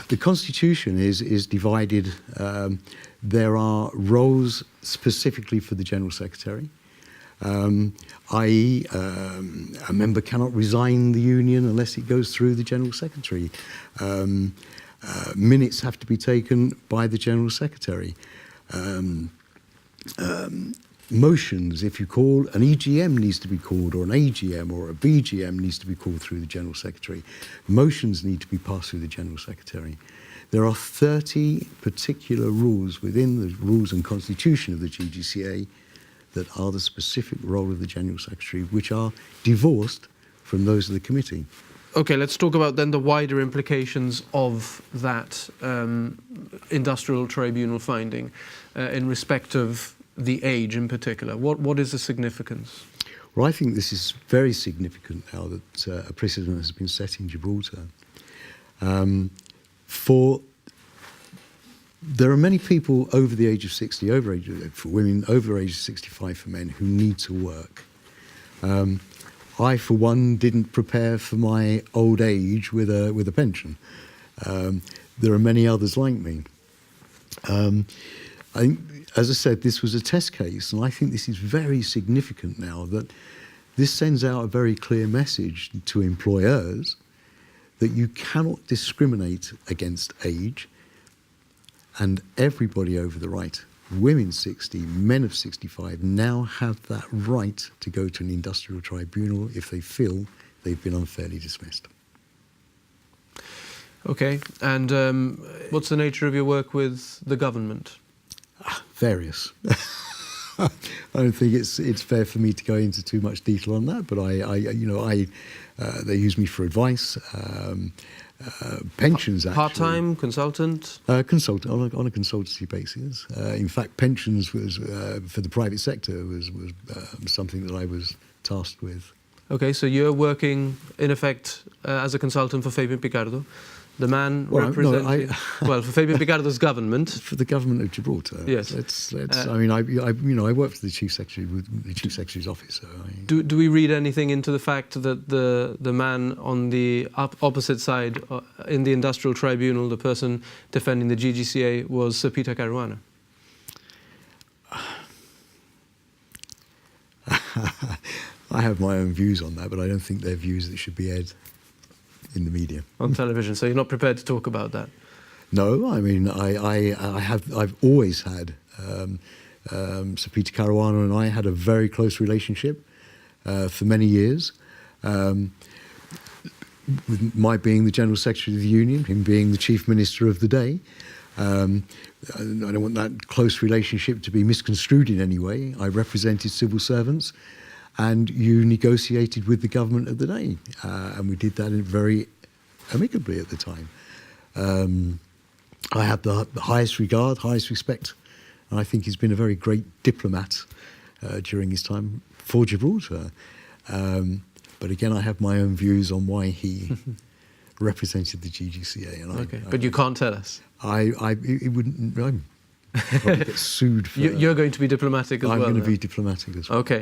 The Constitution is divided. There are roles specifically for the General Secretary, i.e. A member cannot resign the union unless it goes through the General Secretary. Minutes have to be taken by the General Secretary. Motions, if you call, an EGM needs to be called, or an AGM or a BGM needs to be called through the General Secretary. Motions need to be passed through the General Secretary. There are 30 particular rules within the rules and constitution of the GGCA that are the specific role of the General Secretary, which are divorced from those of the committee. Okay, let's talk about then the wider implications of that industrial tribunal finding in respect of the age in particular. What is the significance? Well, I think this is very significant now that a precedent has been set in Gibraltar. There are many people over the age of 60, for women, over age of 65 for men, who need to work. I, for one, didn't prepare for my old age with a pension. There are many others like me. I think, as I said, this was a test case, and I think this is very significant now, that this sends out a very clear message to employers that you cannot discriminate against age, and everybody over the right, women 60, men of 65, now have that right to go to an industrial tribunal if they feel they've been unfairly dismissed. Okay, and what's the nature of your work with the government? Various. I don't think it's fair for me to go into too much detail on that, but they use me for advice. Pensions, actually. Part-time, consultant? Consultant, on a consultancy basis. In fact, pensions was for the private sector was something that I was tasked with. Okay, so you're working, in effect, as a consultant for Fabian Picardo, the man representing... well, for Fabian Picardo's government. For the government of Gibraltar. Yes. I work for the Chief Secretary, with the Chief Secretary's office. So do we read anything into the fact that the man on the opposite side in the industrial tribunal, the person defending the GGCA, was Sir Pita Khurana? I have my own views on that, but I don't think they're views that should be aired in the media. On television, so you're not prepared to talk about that? No, I mean, I've always had, Sir Pita Khurana and I had a very close relationship for many years. With my being the General Secretary of the Union, him being the Chief Minister of the day. I don't want that close relationship to be misconstrued in any way. I represented civil servants, and you negotiated with the government of the day. And we did that very amicably at the time. I have the highest regard, highest respect, and I think he's been a very great diplomat during his time for Gibraltar. But again, I have my own views on why he represented the GGCA. And okay, but you can't tell us. It wouldn't. I'd probably get sued for. You're going to be diplomatic as well. I'm going to be diplomatic as well. Okay.